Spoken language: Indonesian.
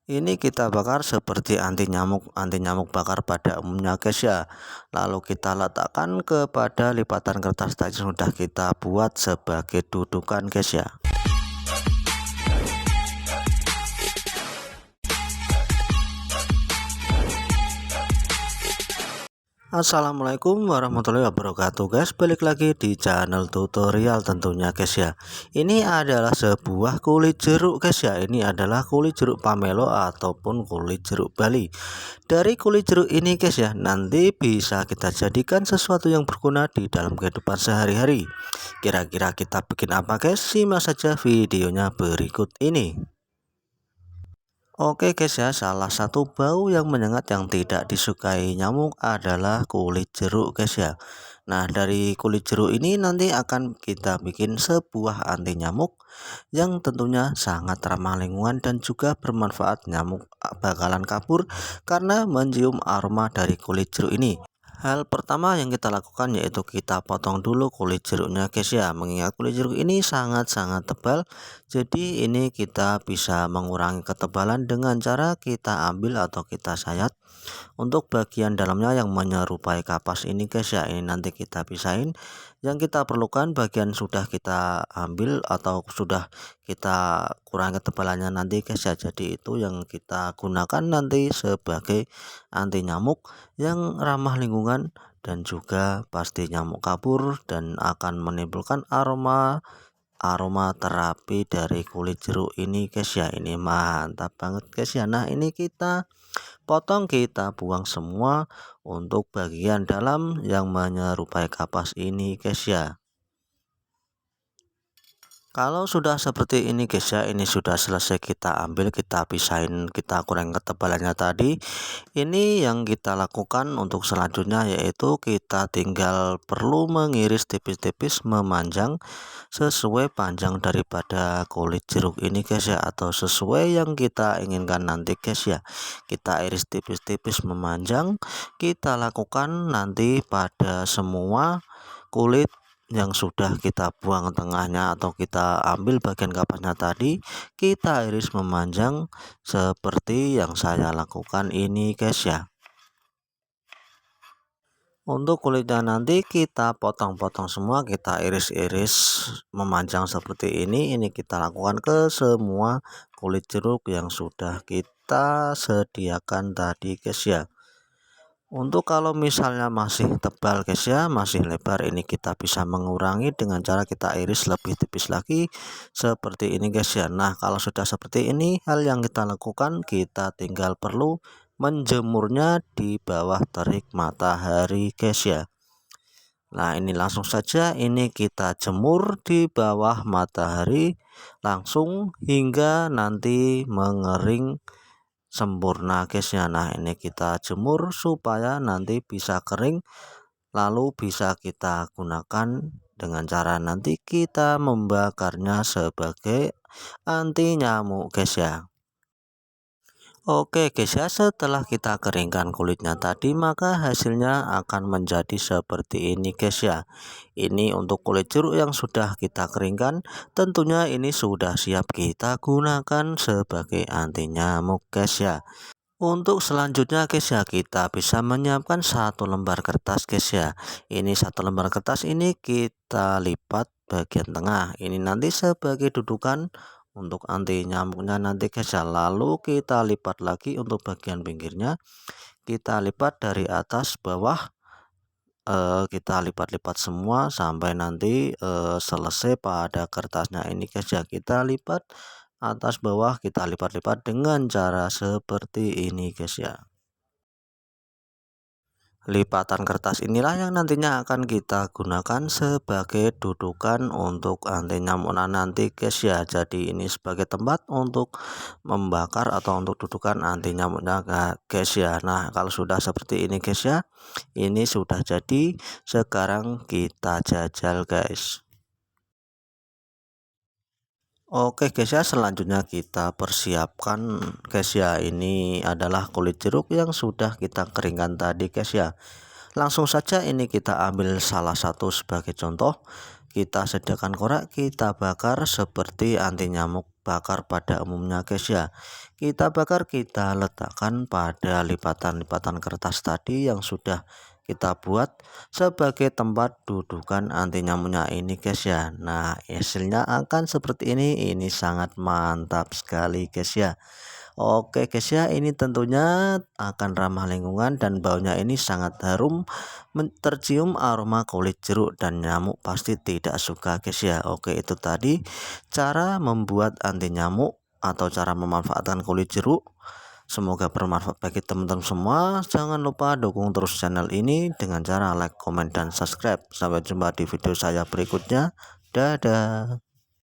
Ini kita bakar seperti anti nyamuk bakar pada umumnya guys ya. Lalu kita letakkan kepada lipatan kertas tadi sudah kita buat sebagai dudukan guys ya. Assalamualaikum warahmatullahi wabarakatuh guys, balik lagi di channel tutorial tentunya guys ya. Ini adalah sebuah kulit jeruk guys ya. Ini adalah kulit jeruk pamelo ataupun kulit jeruk Bali. Dari kulit jeruk ini guys ya, nanti bisa kita jadikan sesuatu yang berguna di dalam kehidupan sehari-hari. Kira-kira kita bikin apa guys? Simak saja videonya berikut ini. Oke guys ya, salah satu bau yang menyengat yang tidak disukai nyamuk adalah kulit jeruk guys ya. Nah, dari kulit jeruk ini nanti akan kita bikin sebuah anti nyamuk yang tentunya sangat ramah lingkungan dan juga bermanfaat. Nyamuk bakalan kabur karena mencium aroma dari kulit jeruk ini. Hal pertama yang kita lakukan yaitu kita potong dulu kulit jeruknya guys ya. Mengingat kulit jeruk ini sangat-sangat tebal, jadi ini kita bisa mengurangi ketebalan dengan cara kita ambil atau kita sayat. Untuk bagian dalamnya yang menyerupai kapas ini guys ya, ini nanti kita pisahin. Yang kita perlukan bagian sudah kita ambil atau sudah kita kurangi ketebalannya nanti guys ya. Jadi itu yang kita gunakan nanti sebagai anti nyamuk yang ramah lingkungan dan juga pasti nyamuk kabur dan akan menimbulkan aroma terapi dari kulit jeruk ini guys ya. Ini mantap banget guys ya. Nah, ini kita potong, kita buang semua untuk bagian dalam yang menyerupai kapas ini guys ya. Kalau sudah seperti ini guys ya, ini sudah selesai kita ambil, kita pisahin, kita kurangi ketebalannya tadi. Ini yang kita lakukan untuk selanjutnya yaitu kita tinggal perlu mengiris tipis-tipis memanjang sesuai panjang daripada kulit jeruk ini guys ya, atau sesuai yang kita inginkan nanti guys ya. Kita iris tipis-tipis memanjang, kita lakukan nanti pada semua kulit yang sudah kita buang tengahnya atau kita ambil bagian kapasnya tadi, kita iris memanjang seperti yang saya lakukan ini guys ya. Untuk kulitnya nanti kita potong-potong semua, kita iris-iris memanjang seperti ini. Ini kita lakukan ke semua kulit jeruk yang sudah kita sediakan tadi guys ya. Untuk kalau misalnya masih tebal guys ya, masih lebar, ini kita bisa mengurangi dengan cara kita iris lebih tipis lagi seperti ini guys ya. Nah, kalau sudah seperti ini, hal yang kita lakukan kita tinggal perlu menjemurnya di bawah terik matahari guys ya. Nah, ini langsung saja ini kita jemur di bawah matahari langsung hingga nanti mengering sempurna guys ya. Nah, ini kita jemur supaya nanti bisa kering, lalu bisa kita gunakan dengan cara nanti kita membakarnya sebagai anti nyamuk guys ya. Oke guys ya, setelah kita keringkan kulitnya tadi, maka hasilnya akan menjadi seperti ini guys ya. Ini untuk kulit jeruk yang sudah kita keringkan, tentunya ini sudah siap kita gunakan sebagai anti nyamuk guys ya. Untuk selanjutnya guys ya, kita bisa menyiapkan satu lembar kertas guys ya. Ini satu lembar kertas ini kita lipat bagian tengah, ini nanti sebagai dudukan untuk anti nyamuknya nanti guys ya. Lalu kita lipat lagi untuk bagian pinggirnya, kita lipat dari atas bawah, kita lipat-lipat semua sampai nanti selesai pada kertasnya ini guys ya. Kita lipat atas bawah, kita lipat-lipat dengan cara seperti ini guys ya. Lipatan kertas inilah yang nantinya akan kita gunakan sebagai dudukan untuk anti nyamuk nanti guys ya. Jadi ini sebagai tempat untuk membakar atau untuk dudukan anti nyamuknya guys ya. Nah, kalau sudah seperti ini guys ya, ini sudah jadi. Sekarang kita jajal guys. Oke guys ya, selanjutnya kita persiapkan guys ya. Ini adalah kulit jeruk yang sudah kita keringkan tadi guys ya. Langsung saja ini kita ambil salah satu sebagai contoh. kita sediakan korek, kita bakar seperti anti nyamuk bakar pada umumnya guys ya. Kita bakar, kita letakkan pada lipatan-lipatan kertas tadi yang sudah kita buat sebagai tempat dudukan anti nyamuknya ini guys ya. Nah, hasilnya akan seperti ini sangat mantap sekali guys ya. Oke guys ya, ini tentunya akan ramah lingkungan dan baunya ini sangat harum, tercium aroma kulit jeruk dan nyamuk pasti tidak suka guys ya. Oke, itu tadi cara membuat anti nyamuk atau cara memanfaatkan kulit jeruk. Semoga bermanfaat bagi teman-teman semua. Jangan lupa dukung terus channel ini dengan cara like, komen, dan subscribe. Sampai jumpa di video saya berikutnya. Dadah.